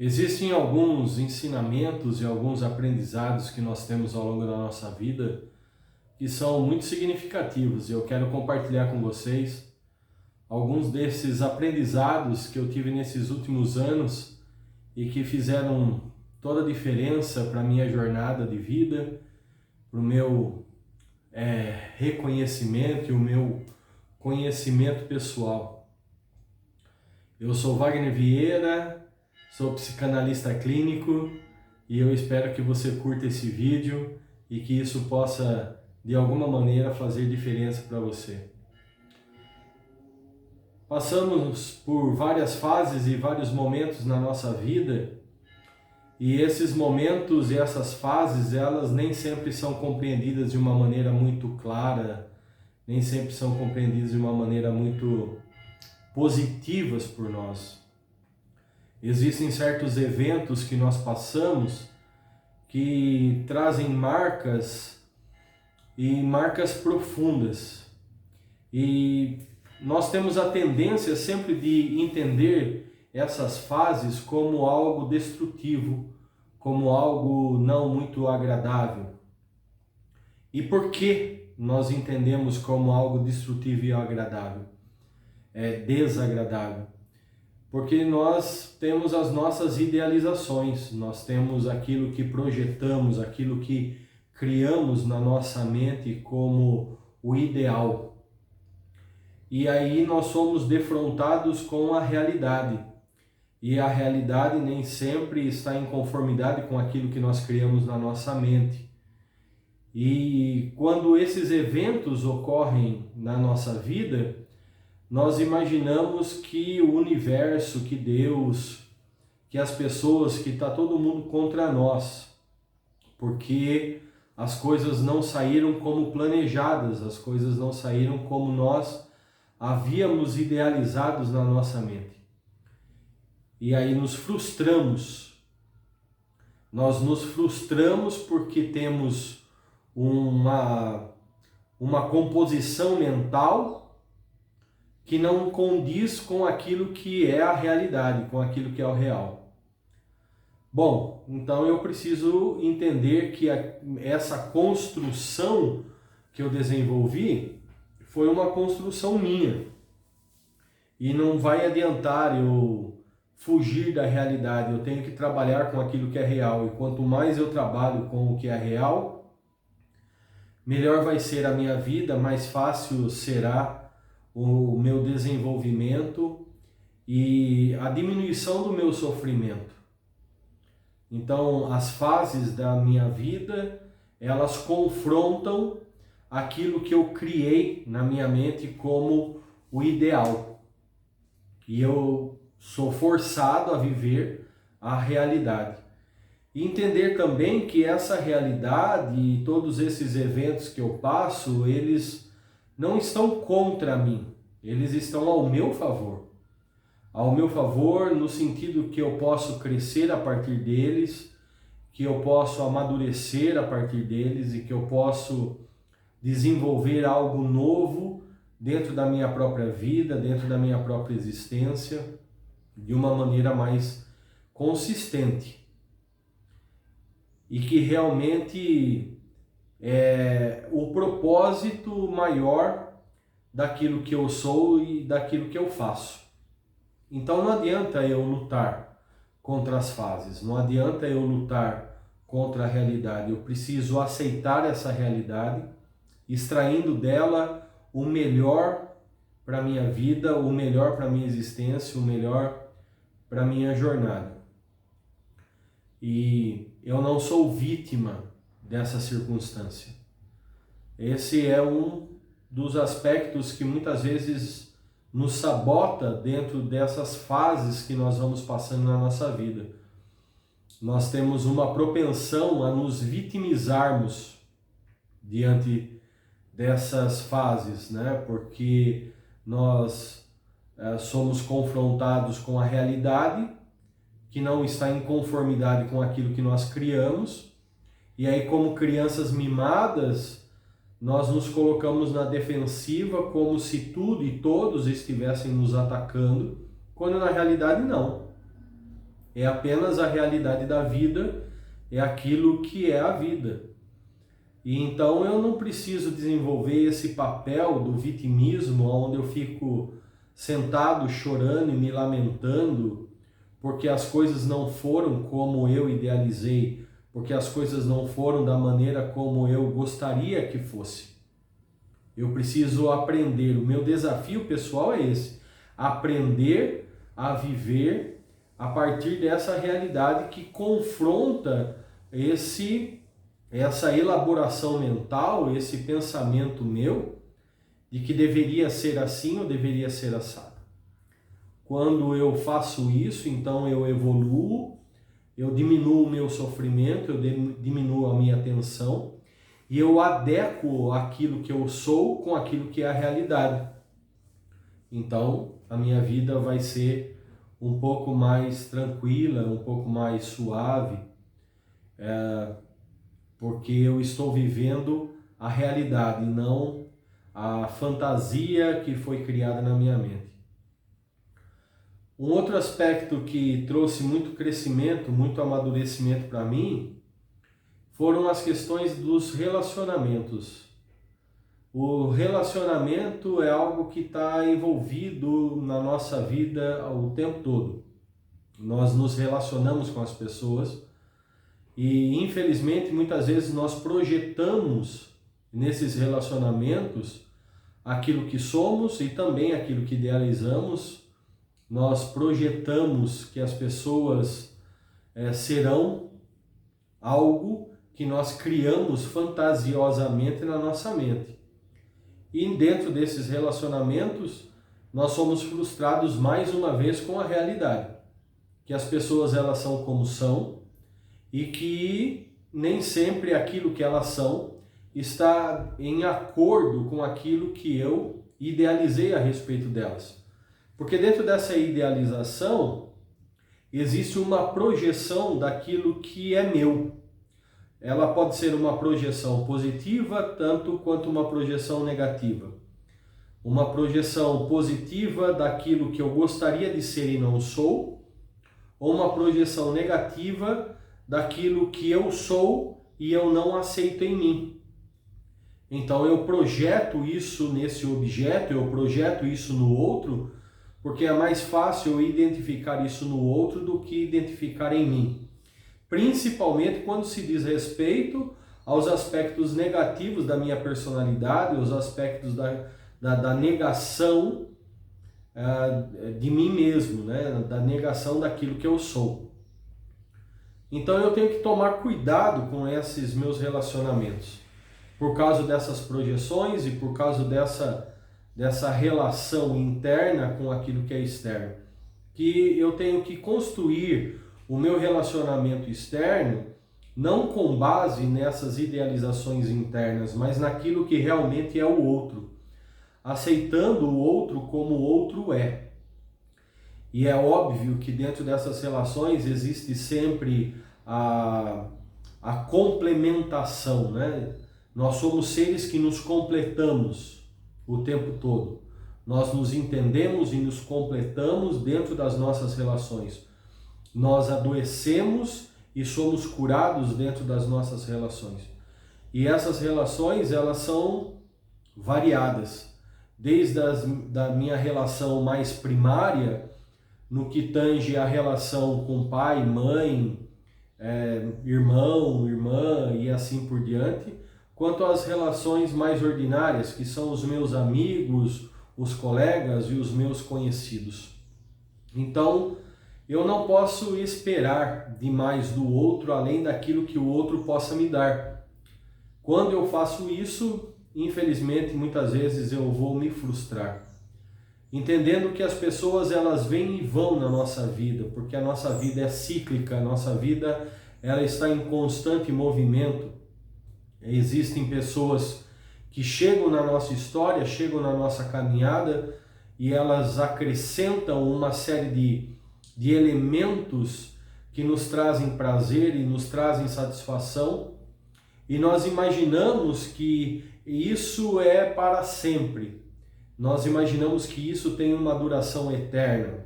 Existem alguns ensinamentos e alguns aprendizados que nós temos ao longo da nossa vida que são muito significativos e eu quero compartilhar com vocês alguns desses aprendizados que eu tive nesses últimos anos e que fizeram toda a diferença para a minha jornada de vida, para o meu reconhecimento e o meu conhecimento pessoal. Eu sou Wagner Vieira, sou psicanalista clínico e eu espero que você curta esse vídeo e que isso possa, de alguma maneira, fazer diferença para você. Passamos por várias fases e vários momentos na nossa vida e esses momentos e essas fases, elas nem sempre são compreendidas de uma maneira muito clara, nem sempre são compreendidas de uma maneira muito positivas por nós. Existem certos eventos que nós passamos que trazem marcas e marcas profundas. E nós temos a tendência sempre de entender essas fases como algo destrutivo, como algo não muito agradável. E por que nós entendemos como algo destrutivo e desagradável? Porque nós temos as nossas idealizações, nós temos aquilo que projetamos, aquilo que criamos na nossa mente como o ideal. E aí nós somos defrontados com a realidade. E a realidade nem sempre está em conformidade com aquilo que nós criamos na nossa mente. E quando esses eventos ocorrem na nossa vida, nós imaginamos que o universo, que Deus, que as pessoas, que está todo mundo contra nós, porque as coisas não saíram como planejadas, as coisas não saíram como nós havíamos idealizados na nossa mente. E aí nos frustramos. Nós nos frustramos porque temos uma composição mental que não condiz com aquilo que é a realidade, com aquilo que é o real. Bom, então eu preciso entender que essa construção que eu desenvolvi foi uma construção minha. E não vai adiantar eu fugir da realidade, eu tenho que trabalhar com aquilo que é real. E quanto mais eu trabalho com o que é real, melhor vai ser a minha vida, mais fácil será o meu desenvolvimento e a diminuição do meu sofrimento. Então, as fases da minha vida, elas confrontam aquilo que eu criei na minha mente como o ideal. E eu sou forçado a viver a realidade. E entender também que essa realidade e todos esses eventos que eu passo, eles não estão contra mim, eles estão ao meu favor. Ao meu favor no sentido que eu posso crescer a partir deles, que eu posso amadurecer a partir deles e que eu posso desenvolver algo novo dentro da minha própria vida, dentro da minha própria existência, de uma maneira mais consistente. E que realmente é o propósito maior daquilo que eu sou e daquilo que eu faço. Então não adianta eu lutar contra as fases, não adianta eu lutar contra a realidade. Eu preciso aceitar essa realidade, extraindo dela o melhor para a minha vida, o melhor para a minha existência, o melhor para a minha jornada. E eu não sou vítima dessa circunstância. Esse é um dos aspectos que muitas vezes nos sabota dentro dessas fases que nós vamos passando na nossa vida. Nós temos uma propensão a nos vitimizarmos diante dessas fases, né? Porque nós somos confrontados com a realidade que não está em conformidade com aquilo que nós criamos, e aí, como crianças mimadas, nós nos colocamos na defensiva como se tudo e todos estivessem nos atacando, quando na realidade não. é apenas a realidade da vida, é aquilo que é a vida. E então eu não preciso desenvolver esse papel do vitimismo, onde eu fico sentado chorando e me lamentando porque as coisas não foram como eu idealizei, porque as coisas não foram da maneira como eu gostaria que fosse. Eu preciso aprender, o meu desafio pessoal é esse, aprender a viver a partir dessa realidade que confronta essa elaboração mental, esse pensamento meu, de que deveria ser assim ou deveria ser assado. Quando eu faço isso, então eu evoluo, eu diminuo o meu sofrimento, eu diminuo a minha tensão e eu adequo aquilo que eu sou com aquilo que é a realidade. Então a minha vida vai ser um pouco mais tranquila, um pouco mais suave, porque eu estou vivendo a realidade e não a fantasia que foi criada na minha mente. Um outro aspecto que trouxe muito crescimento, muito amadurecimento para mim, foram as questões dos relacionamentos. O relacionamento é algo que está envolvido na nossa vida o tempo todo. Nós nos relacionamos com as pessoas e, infelizmente, muitas vezes nós projetamos nesses relacionamentos aquilo que somos e também aquilo que idealizamos. Nós projetamos que as pessoas serão algo que nós criamos fantasiosamente na nossa mente. E dentro desses relacionamentos, nós somos frustrados mais uma vez com a realidade. Que as pessoas elas são como são e que nem sempre aquilo que elas são está em acordo com aquilo que eu idealizei a respeito delas. Porque dentro dessa idealização existe uma projeção daquilo que é meu. Ela pode ser uma projeção positiva tanto quanto uma projeção negativa. Uma projeção positiva daquilo que eu gostaria de ser e não sou, ou uma projeção negativa daquilo que eu sou e eu não aceito em mim. Então eu projeto isso nesse objeto, eu projeto isso no outro, porque é mais fácil eu identificar isso no outro do que identificar em mim. Principalmente quando se diz respeito aos aspectos negativos da minha personalidade, os aspectos da negação de mim mesmo, né? Da negação daquilo que eu sou. Então eu tenho que tomar cuidado com esses meus relacionamentos, por causa dessas projeções e por causa dessa relação interna com aquilo que é externo, que eu tenho que construir o meu relacionamento externo não com base nessas idealizações internas, mas naquilo que realmente é o outro, aceitando o outro como o outro é. E é óbvio que dentro dessas relações existe sempre a complementação, né? Nós somos seres que nos completamos o tempo todo. Nós nos entendemos e nos completamos dentro das nossas relações. Nós adoecemos e somos curados dentro das nossas relações. E essas relações, elas são variadas. Desde da minha relação mais primária, no que tange a relação com pai, mãe, irmão, irmã e assim por diante, quanto às relações mais ordinárias, que são os meus amigos, os colegas e os meus conhecidos. Então, eu não posso esperar demais do outro, além daquilo que o outro possa me dar. Quando eu faço isso, infelizmente, muitas vezes eu vou me frustrar. Entendendo que as pessoas elas vêm e vão na nossa vida, porque a nossa vida é cíclica, a nossa vida ela está em constante movimento. Existem pessoas que chegam na nossa história, chegam na nossa caminhada e elas acrescentam uma série de elementos que nos trazem prazer e nos trazem satisfação, e nós imaginamos que isso é para sempre. Nós imaginamos que isso tem uma duração eterna.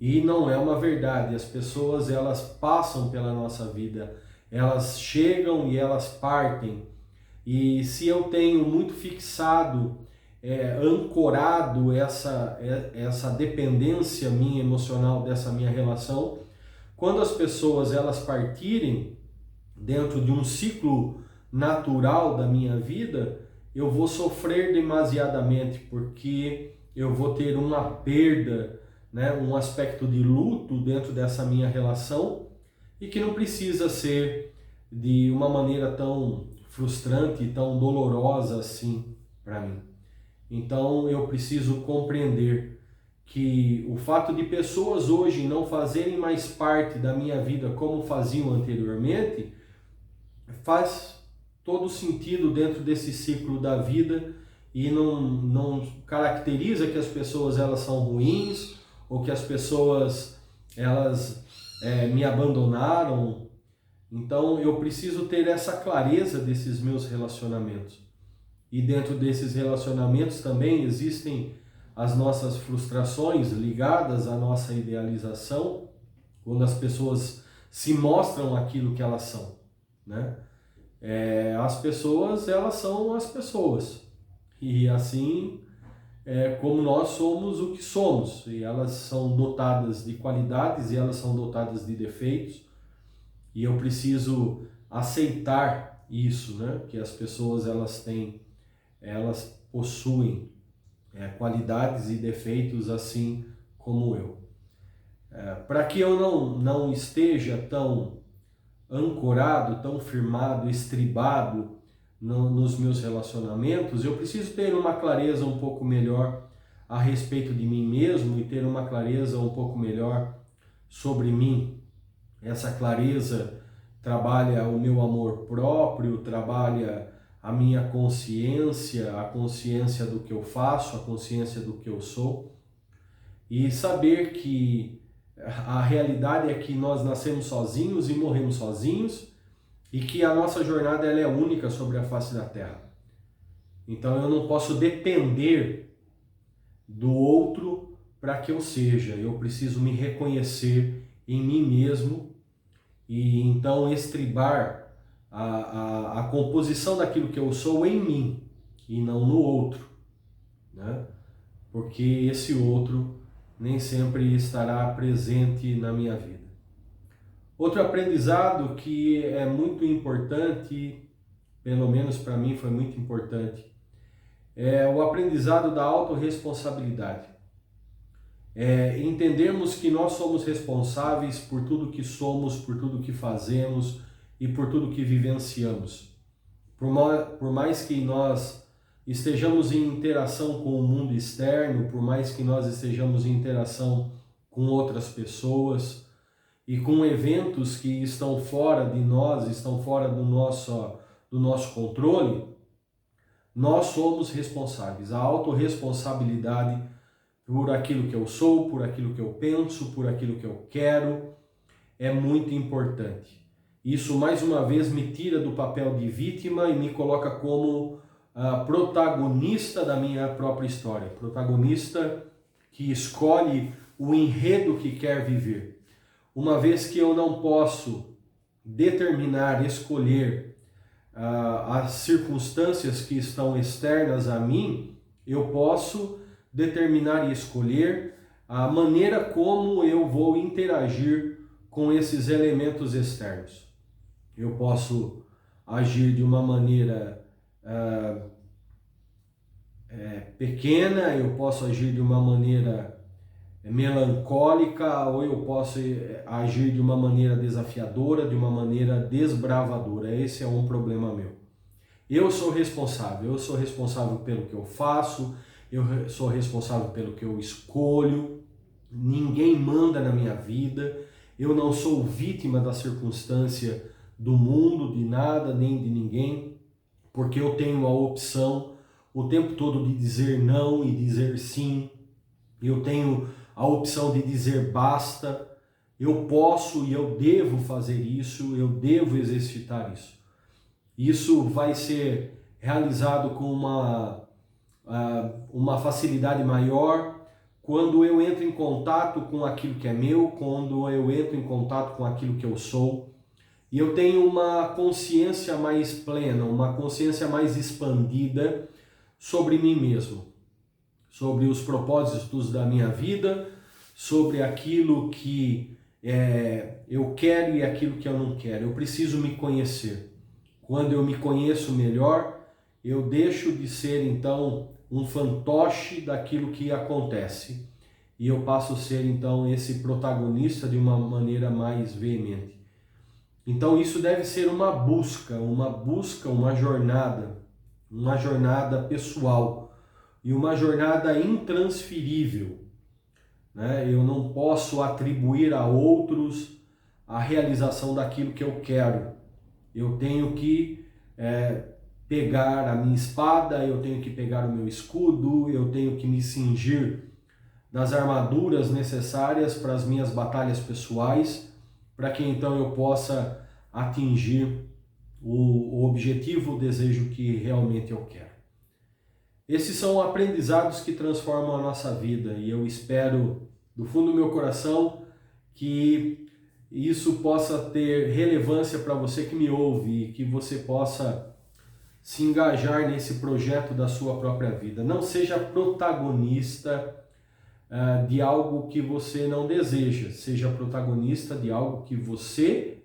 E não é uma verdade. As pessoas, elas passam pela nossa vida, elas chegam e elas partem. E se eu tenho muito fixado, ancorado essa dependência minha emocional dessa minha relação, quando as pessoas elas partirem dentro de um ciclo natural da minha vida, eu vou sofrer demasiadamente, porque eu vou ter uma perda, né, um aspecto de luto dentro dessa minha relação, e que não precisa ser de uma maneira tão frustrante e tão dolorosa assim para mim. Então eu preciso compreender que o fato de pessoas hoje não fazerem mais parte da minha vida como faziam anteriormente faz todo sentido dentro desse ciclo da vida, e não caracteriza que as pessoas elas são ruins ou que as pessoas elas me abandonaram. Então eu preciso ter essa clareza desses meus relacionamentos. E dentro desses relacionamentos também existem as nossas frustrações ligadas à nossa idealização, quando as pessoas se mostram aquilo que elas são, né? As pessoas, elas são as pessoas. E assim como nós somos o que somos. E elas são dotadas de qualidades e elas são dotadas de defeitos. E eu preciso aceitar isso, né? Que as pessoas elas possuem qualidades e defeitos assim como eu. Para que eu não esteja tão ancorado, tão firmado, estribado nos meus relacionamentos, eu preciso ter uma clareza um pouco melhor a respeito de mim mesmo e ter uma clareza um pouco melhor sobre mim. Essa clareza trabalha o meu amor próprio, trabalha a minha consciência, a consciência do que eu faço, a consciência do que eu sou, e saber que a realidade é que nós nascemos sozinhos e morremos sozinhos, e que a nossa jornada ela é única sobre a face da Terra. Então eu não posso depender do outro para que eu seja. Eu preciso me reconhecer em mim mesmo e então estribar a composição daquilo que eu sou em mim e não no outro, né? Porque esse outro nem sempre estará presente na minha vida. Outro aprendizado que é muito importante, pelo menos para mim foi muito importante, é o aprendizado da autorresponsabilidade. Entendermos que nós somos responsáveis por tudo que somos, por tudo que fazemos e por tudo que vivenciamos. Por mais que nós estejamos em interação com o mundo externo, por mais que nós estejamos em interação com outras pessoas e com eventos que estão fora de nós, estão fora do nosso controle, nós somos responsáveis. A autorresponsabilidade por aquilo que eu sou, por aquilo que eu penso, por aquilo que eu quero, é muito importante. Isso, mais uma vez, me tira do papel de vítima e me coloca como protagonista da minha própria história, protagonista que escolhe o enredo que quer viver. Uma vez que eu não posso determinar, escolher as circunstâncias que estão externas a mim, eu posso determinar e escolher a maneira como eu vou interagir com esses elementos externos. Eu posso agir de uma maneira pequena, eu posso agir de uma maneira melancólica, ou eu posso agir de uma maneira desafiadora, de uma maneira desbravadora. Esse é um problema meu. Eu sou responsável pelo que eu faço, eu sou responsável pelo que eu escolho, ninguém manda na minha vida, eu não sou vítima da circunstância do mundo, de nada, nem de ninguém, porque eu tenho a opção o tempo todo de dizer não e dizer sim, eu tenho a opção de dizer basta, eu posso e eu devo fazer isso, eu devo exercitar isso. Isso vai ser realizado com uma facilidade maior quando eu entro em contato com aquilo que é meu, quando eu entro em contato com aquilo que eu sou, e eu tenho uma consciência mais plena, uma consciência mais expandida sobre mim mesmo, sobre os propósitos da minha vida, sobre aquilo que eu quero e aquilo que eu não quero. Eu preciso me conhecer. Quando eu me conheço melhor, eu deixo de ser então um fantoche daquilo que acontece e eu passo a ser então esse protagonista de uma maneira mais veemente. Então isso deve ser uma busca, uma jornada pessoal e uma jornada intransferível, né? Eu não posso atribuir a outros a realização daquilo que eu quero. Eu tenho que pegar a minha espada, eu tenho que pegar o meu escudo, eu tenho que me cingir das armaduras necessárias para as minhas batalhas pessoais, para que então eu possa atingir o objetivo, o desejo que realmente eu quero. Esses são aprendizados que transformam a nossa vida e eu espero do fundo do meu coração que isso possa ter relevância para você que me ouve e que você possa se engajar nesse projeto da sua própria vida. Não seja protagonista de algo que você não deseja, seja protagonista de algo que você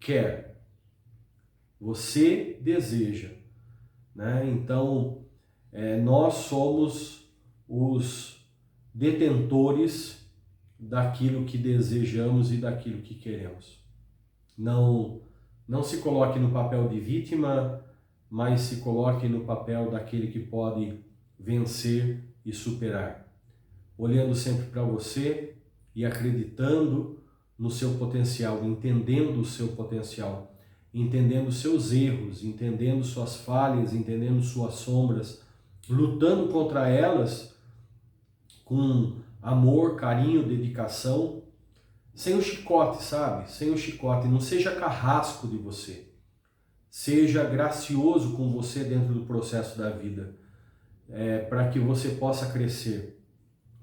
quer, você deseja, né? Então, nós somos os detentores daquilo que desejamos e daquilo que queremos. Não se coloque no papel de vítima, mas se coloque no papel daquele que pode vencer e superar. Olhando sempre para você e acreditando no seu potencial, entendendo o seu potencial, entendendo seus erros, entendendo suas falhas, entendendo suas sombras, lutando contra elas com amor, carinho, dedicação, sem o chicote, sabe? Sem o chicote. Não seja carrasco de você. Seja gracioso com você dentro do processo da vida, para que você possa crescer.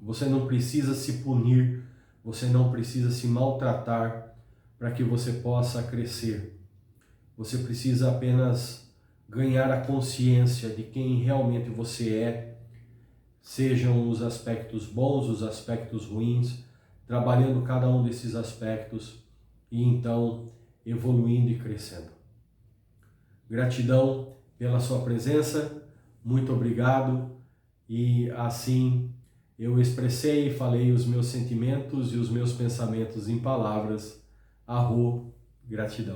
Você não precisa se punir, você não precisa se maltratar para que você possa crescer. Você precisa apenas ganhar a consciência de quem realmente você é, sejam os aspectos bons, os aspectos ruins, trabalhando cada um desses aspectos e então evoluindo e crescendo. Gratidão pela sua presença, muito obrigado e assim eu expressei e falei os meus sentimentos e os meus pensamentos em palavras. Arro, gratidão.